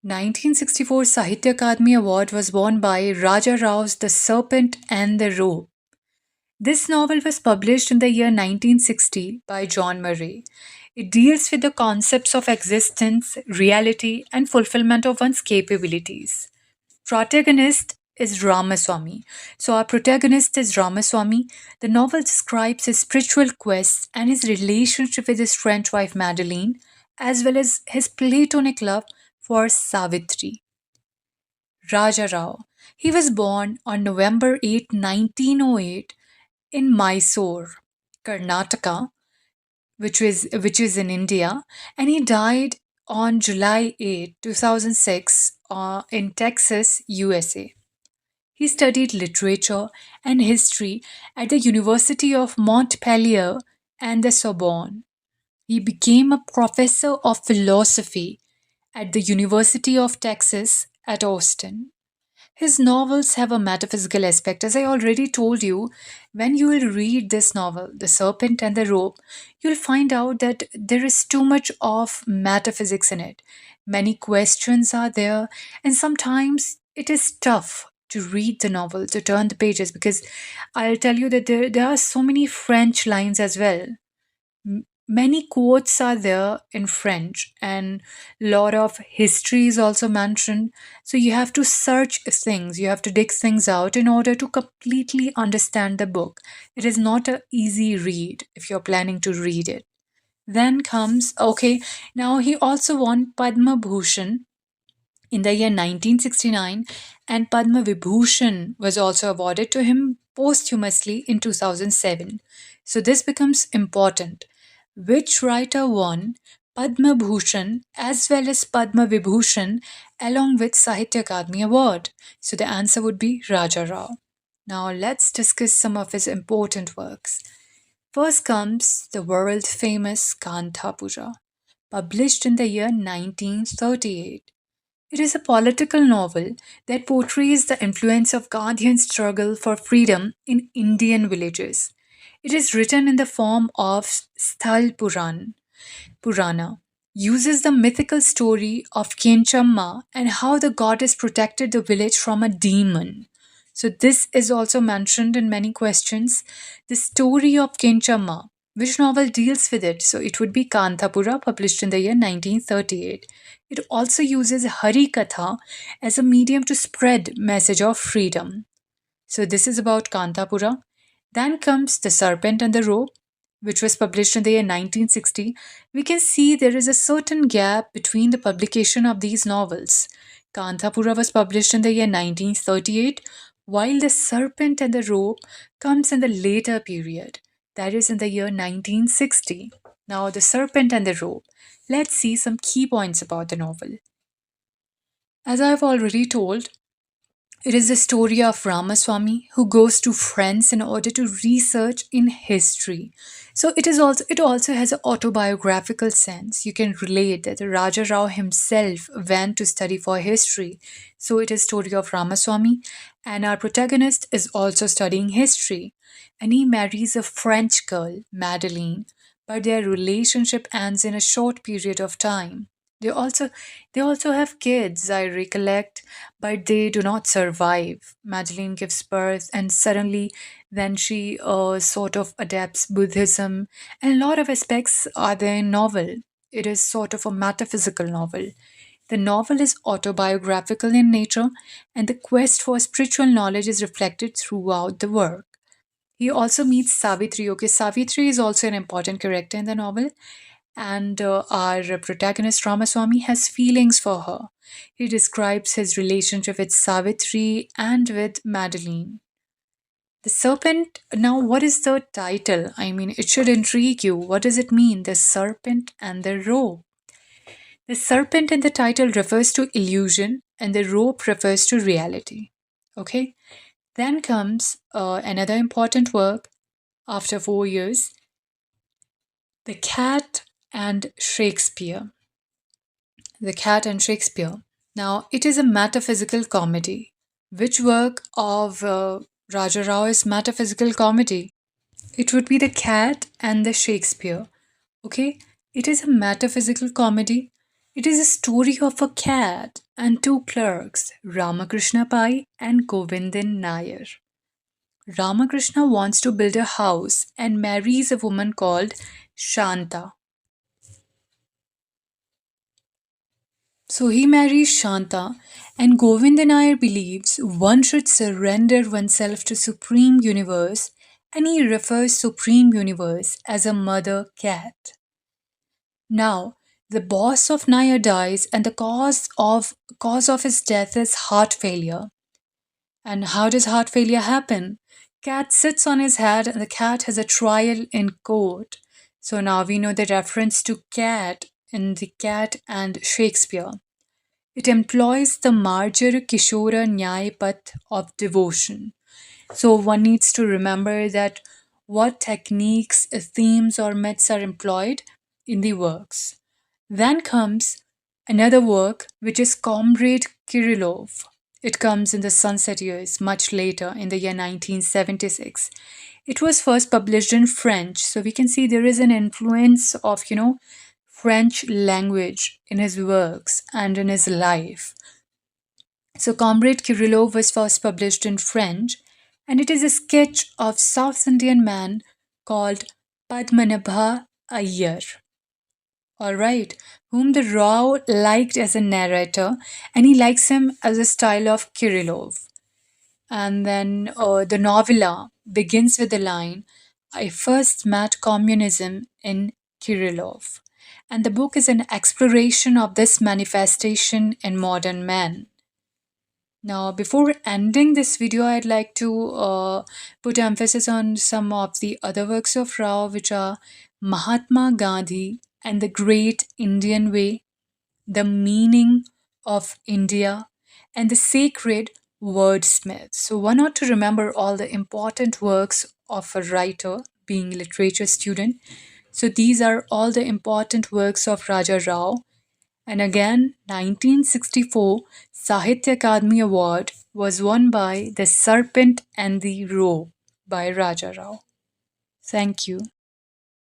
1964 Sahitya Akademi Award was won by Raja Rao's The Serpent and the Robe. This novel was published in the year 1960 by John Murray. It deals with the concepts of existence, reality, and fulfillment of one's capabilities. Protagonist is Ramaswamy. So, our protagonist is Ramaswamy. The novel describes his spiritual quest and his relationship with his French wife Madeline, as well as his platonic love for Savitri. Raja Rao. He was born on November 8, 1908, in Mysore, Karnataka, which is in India, and he died on July 8, 2006, in Texas, USA. He studied literature and history at the University of Montpellier and the Sorbonne. He became a professor of philosophy at the University of Texas at Austin. His novels have a metaphysical aspect. As I already told you, when you will read this novel, The Serpent and the Rope, you'll find out that there is too much of metaphysics in it. Many questions are there, and sometimes it is tough to read the novel, to turn the pages, because I'll tell you that there are so many French lines as well. Many quotes are there in French, and lot of history is also mentioned. So you have to search things, you have to dig things out in order to completely understand the book. It is not an easy read if you're planning to read it. Then comes, okay, now he also won Padma Bhushan in the year 1969, and Padma Vibhushan was also awarded to him posthumously in 2007. So this becomes important. Which writer won Padma Bhushan as well as Padma Vibhushan along with Sahitya Akademi Award? So the answer would be Raja Rao. Now let's discuss some of his important works. First comes the world famous Kantapura, published in the year 1938. It is a political novel that portrays the influence of Gandhian struggle for freedom in Indian villages. It is written in the form of Purana, uses the mythical story of Kenchamma and how the goddess protected the village from a demon. So this is also mentioned in many questions. The story of Kenchamma, which novel deals with it? So it would be Kantapura, published in the year 1938. It also uses Hari Katha as a medium to spread message of freedom. So this is about Kantapura. Then comes The Serpent and the Rope, which was published in the year 1960. We can see there is a certain gap between the publication of these novels. Kantapura was published in the year 1938, while The Serpent and the Rope comes in the later period, that is in the year 1960. Now, The Serpent and the Rope. Let's see some key points about the novel. As I've already told, it is the story of Ramaswamy who goes to France in order to research in history. So it also has an autobiographical sense. You can relate that Raja Rao himself went to study for history. So it is story of Ramaswamy, and our protagonist is also studying history. And he marries a French girl, Madeline, but their relationship ends in a short period of time. They also they also have kids, I recollect, but they do not survive. Madeline gives birth, and suddenly, then she sort of adapts Buddhism, and a lot of aspects are there in novel. It is sort of a metaphysical novel. The novel is autobiographical in nature, and the quest for spiritual knowledge is reflected throughout the work. He also meets Savitri. Okay, Savitri is also an important character in the novel, and our protagonist Ramaswamy has feelings for her. He describes his relationship with Savitri and with Madeline. The Serpent, now what is the title? I mean, it should intrigue you. What does it mean? The Serpent and the Rope. The serpent in the title refers to illusion, and the rope refers to reality. Okay? Then comes another important work after 4 years, The Cat and Shakespeare. The Cat and Shakespeare. Now, it is a metaphysical comedy. Which work of Raja Rao is metaphysical comedy? It would be The Cat and the Shakespeare. Okay? It is a metaphysical comedy. It is a story of a cat and two clerks, Ramakrishna Pai and Govindin Nair. Ramakrishna wants to build a house and marries a woman called Shanta. So he marries Shanta, and Govindin Nair believes one should surrender oneself to Supreme Universe, and he refers Supreme Universe as a mother cat. Now, the boss of Nair dies, and the cause of his death is heart failure. And how does heart failure happen? Cat sits on his head, and the cat has a trial in court. So now we know the reference to cat in the Cat and Shakespeare. It employs the Marjar Kishora Nyay Path of devotion. So one needs to remember that what techniques, themes, or myths are employed in the works. Then comes another work which is Comrade Kirillov. It comes in the Sunset years, much later in the year 1976. It was first published in French, so we can see there is an influence of, French language in his works and in his life. So, Comrade Kirillov was first published in French, and it is a sketch of South Indian man called Padmanabha Iyer. All right, whom the Rao liked as a narrator, and he likes him as a style of Kirillov. And then the novella begins with the line, I first met communism in Kirillov. And the book is an exploration of this manifestation in modern man. Now, before ending this video, I'd like to put emphasis on some of the other works of Rao, which are Mahatma Gandhi and the Great Indian Way, The Meaning of India, and The Sacred Wordsmith. So, one ought to remember all the important works of a writer, being a literature student. So, these are all the important works of Raja Rao. And again, 1964 Sahitya Akademi Award was won by The Serpent and the Roe by Raja Rao. Thank you.